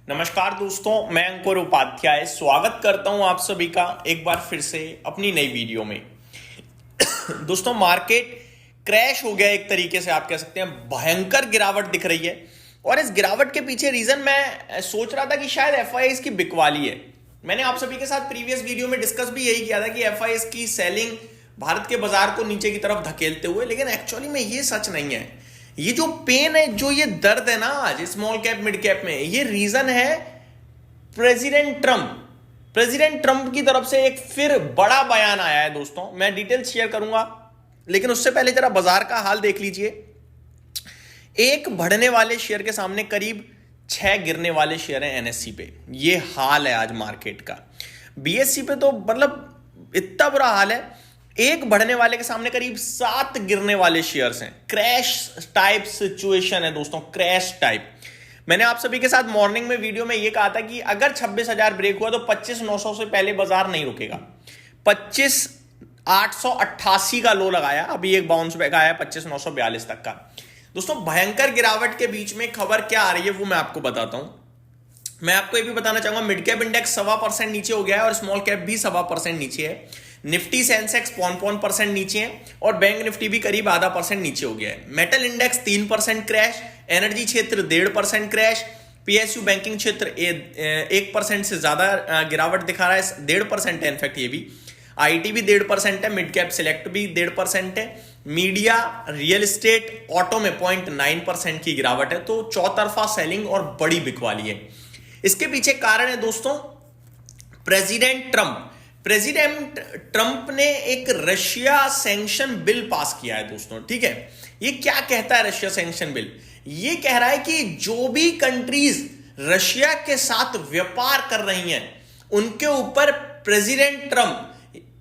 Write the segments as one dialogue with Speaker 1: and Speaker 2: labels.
Speaker 1: नमस्कार दोस्तों, मैं अंकुर उपाध्याय स्वागत करता हूं आप सभी का एक बार फिर से अपनी नई वीडियो में। दोस्तों, मार्केट क्रैश हो गया, एक तरीके से आप कह सकते हैं भयंकर गिरावट दिख रही है। और इस गिरावट के पीछे रीजन मैं सोच रहा था कि शायद एफआईआईज की बिकवाली है। मैंने आप सभी के साथ प्रीवियस वीडियो में डिस्कस भी यही किया था कि एफआईआईज की सेलिंग भारत के बाजार को नीचे की तरफ धकेलते हुए, लेकिन एक्चुअली में ये सच नहीं है। ये जो पेन है, जो ये दर्द है ना आज स्मॉल कैप मिड कैप में, ये रीजन है प्रेसिडेंट ट्रंप की तरफ से एक फिर बड़ा बयान आया है। दोस्तों, मैं डिटेल्स शेयर करूंगा, लेकिन उससे पहले जरा बाजार का हाल देख लीजिए। एक बढ़ने वाले शेयर के सामने करीब 6 गिरने वाले शेयर हैं एनएससी पे। ये हाल है आज मार्केट का। बीएससी पे तो मतलब इतना बुरा हाल है, एक बढ़ने वाले के सामने करीब 7 गिरने वाले शेयर्स हैं। क्रैश टाइप सिचुएशन है दोस्तों, क्रैश टाइप। मैंने आप सभी के साथ मॉर्निंग में वीडियो में यह कहा था कि अगर 26,000 ब्रेक हुआ तो 25,900 से पहले बाजार नहीं रुकेगा। 25,888 का लो लगाया, अभी एक बाउंस बैक आया 25,942 तक का। दोस्तों, भयंकर गिरावट के बीच में खबर क्या आ रही है वो मैं आपको बताता हूं। मैं आपको ये भी बताना चाहूंगा, मिड कैप इंडेक्स 1.25% नीचे हो गया है और स्मॉल कैप भी 1.25% नीचे है। निफ्टी सेंसेक्स 0.1% नीचे है और बैंक निफ्टी भी करीब 0.5% नीचे हो गया है। मेटल इंडेक्स 3% क्रैश, एनर्जी क्षेत्र 1.5% क्रैश, पीएसयू बैंकिंग क्षेत्र 1% से ज्यादा गिरावट दिखा रहा है, 1.5% है इनफैक्ट ये भी। आईटी भी 1.5% है, मिड कैप सिलेक्ट भी 1.5% है। मीडिया, रियल एस्टेट, ऑटो में 0.9% की गिरावट है। तो चौतरफा सेलिंग और बड़ी बिकवाली है। इसके पीछे कारण है दोस्तों प्रेसिडेंट ट्रंप ने एक रशिया सैंक्शन बिल पास किया है दोस्तों। ठीक है, ये क्या कहता है रशिया सैंक्शन बिल? ये कह रहा है कि जो भी कंट्रीज रशिया के साथ व्यापार कर रही हैं उनके ऊपर प्रेसिडेंट ट्रंप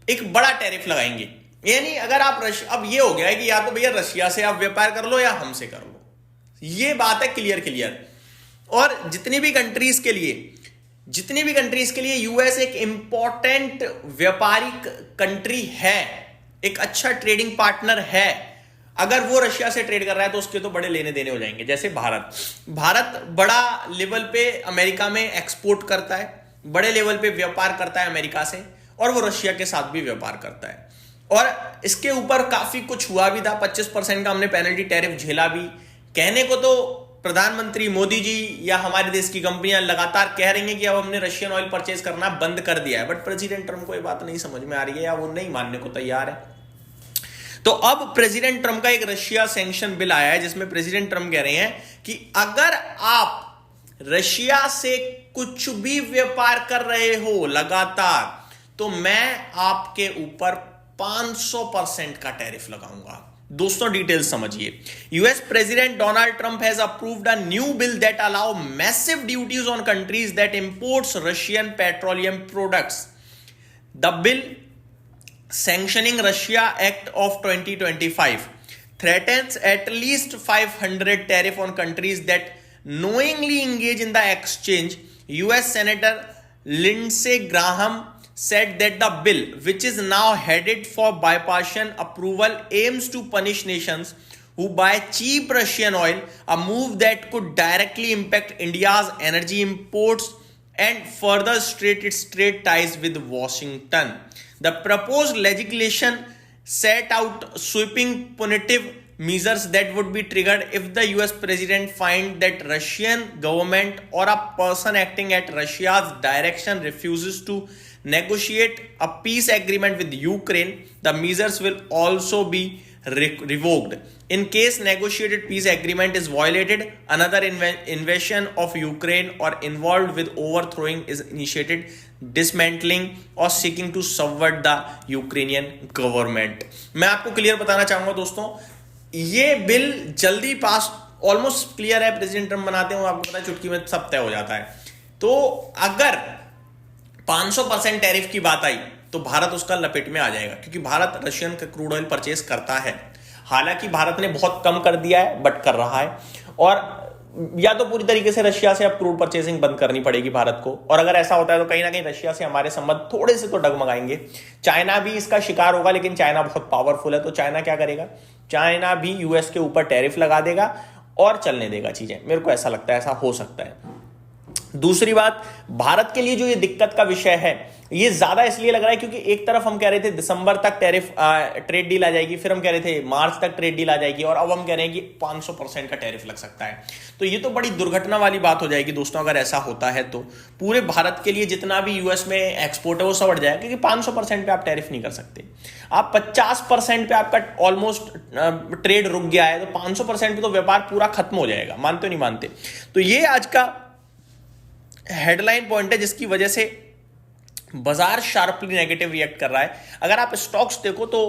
Speaker 1: एक बड़ा टैरिफ लगाएंगे। यानी अगर आप अब ये हो गया है कि या तो भैया रशिया से आप व्यापार कर लो या हमसे कर लो। ये बात है क्लियर। और जितनी भी कंट्रीज के लिए यूएस एक इंपॉर्टेंट व्यापारिक कंट्री है, एक अच्छा ट्रेडिंग पार्टनर है। अगर वो रशिया से ट्रेड कर रहा है तो उसके तो बड़े लेने देने हो जाएंगे। जैसे भारत बड़ा लेवल पे अमेरिका में एक्सपोर्ट करता है, बड़े लेवल पे व्यापार करता है अमेरिका से, और वो रशिया के साथ भी व्यापार करता है। और इसके ऊपर काफी कुछ हुआ भी था, 25% का हमने पेनल्टी टैरिफ झेला भी। कहने को तो प्रधानमंत्री मोदी जी या हमारे देश की कंपनियां लगातार कह रही हैं कि अब हमने रशियन ऑयल परचेज करना बंद कर दिया है, बट प्रेसिडेंट ट्रंप को ये बात नहीं समझ में आ रही है या वो नहीं मानने को तैयार है। तो अब प्रेसिडेंट ट्रंप का एक रशिया सैंक्शन बिल आया है जिसमें प्रेसिडेंट ट्रंप कह रहे हैं कि अगर आप रशिया से कुछ भी व्यापार कर रहे हो लगातार, तो मैं आपके ऊपर 500% का टैरिफ लगाऊंगा। दोस्तों, डिटेल्स समझिए। US president Donald Trump has approved a new bill that allow massive duties on countries that imports Russian petroleum products. The bill sanctioning Russia Act of 2025 threatens at least 500 tariff on countries that knowingly engage in the exchange. US Senator Lindsey Graham said that the bill, which is now headed for bipartisan approval, aims to punish nations who buy cheap Russian oil, a move that could directly impact India's energy imports and further strain its trade ties with Washington. The proposed legislation set out sweeping punitive measures that would be triggered if the US president finds that Russian government or a person acting at Russia's direction refuses to negotiate a peace agreement with Ukraine. The measures will also be revoked. In case negotiated peace agreement is violated, another invasion of Ukraine or involved with overthrowing is initiated, dismantling or seeking to subvert the Ukrainian government. मैं आपको clear बताना चाहूंगा दोस्तों, ये bill जल्दी पास almost clear है। President Trump बनाते हैं, आपको पता है चुटकी में सब तय हो जाता है। तो अगर 500% टैरिफ की बात आई तो भारत उसका लपेट में आ जाएगा, क्योंकि भारत रशियन का क्रूड ऑयल परचेज करता है। हालांकि भारत ने बहुत कम कर दिया है, बट कर रहा है। और या तो पूरी तरीके से रशिया से अब क्रूड परचेसिंग बंद करनी पड़ेगी भारत को, और अगर ऐसा होता है तो कहीं ना कहीं रशिया से हमारे संबंध थोड़े से तो डगमगाएंगे। चाइना भी इसका शिकार होगा, लेकिन चाइना बहुत पावरफुल है, तो चाइना क्या करेगा? चाइना भी यूएस के ऊपर टैरिफ लगा देगा और चलने देगा चीजें। मेरे को ऐसा लगता है ऐसा हो सकता है। दूसरी बात, भारत के लिए जो ये दिक्कत का विषय है, ये ज्यादा इसलिए लग रहा है क्योंकि एक तरफ हम कह रहे थे दिसंबर तक टैरिफ ट्रेड डील आ जाएगी, फिर हम कह रहे थे मार्च तक ट्रेड डील आ जाएगी, और अब हम कह रहे हैं कि 500% का टैरिफ लग सकता है। तो ये तो बड़ी दुर्घटना वाली बात हो जाएगी दोस्तों अगर ऐसा होता है तो। पूरे भारत के लिए जितना भी यूएस में एक्सपोर्ट है वो सब बढ़ जाएगा, क्योंकि 500% पे आप टैरिफ नहीं कर सकते। आप 50% पे आपका ऑलमोस्ट ट्रेड रुक गया है, तो 500% पे तो व्यापार पूरा खत्म हो जाएगा। मानते हो नहीं मानते? तो ये आज का हेडलाइन पॉइंट है जिसकी वजह से बाजार शार्पली नेगेटिव रिएक्ट कर रहा है। अगर आप स्टॉक्स देखो तो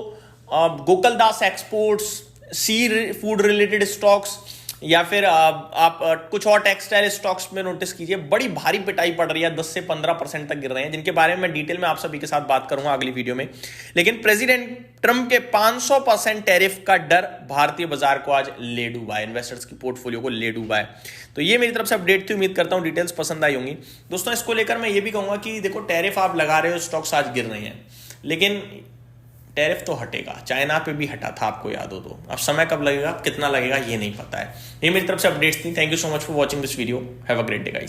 Speaker 1: Gokuldas exports, sea food related stocks, या फिर आप कुछ और टेक्सटाइल स्टॉक्स में नोटिस कीजिए, बड़ी भारी पिटाई पड़ रही है, 10 से 15% तक गिर रहे हैं, जिनके बारे में डिटेल में आप सभी के साथ बात करूंगा अगली वीडियो में। लेकिन प्रेसिडेंट ट्रंप के 500% टैरिफ का डर भारतीय बाजार को आज ले डूबा है, इन्वेस्टर्स की पोर्टफोलियो को ले डूबा है। तो ये मेरी तरफ से अपडेट थी, उम्मीद करता हूं डिटेल्स पसंद आई होंगी दोस्तों। इसको लेकर मैं ये भी कहूंगा कि देखो, टैरिफ आप लगा रहे हो, स्टॉक्स आज गिर रहे हैं, लेकिन टैरिफ तो हटेगा। चाइना पे भी हटा था, आपको याद हो तो। अब समय कब लगेगा, कितना लगेगा, ये नहीं पता है। ये मेरी तरफ से अपडेट्स थी। Thank you so much for watching this video. Have a great day guys.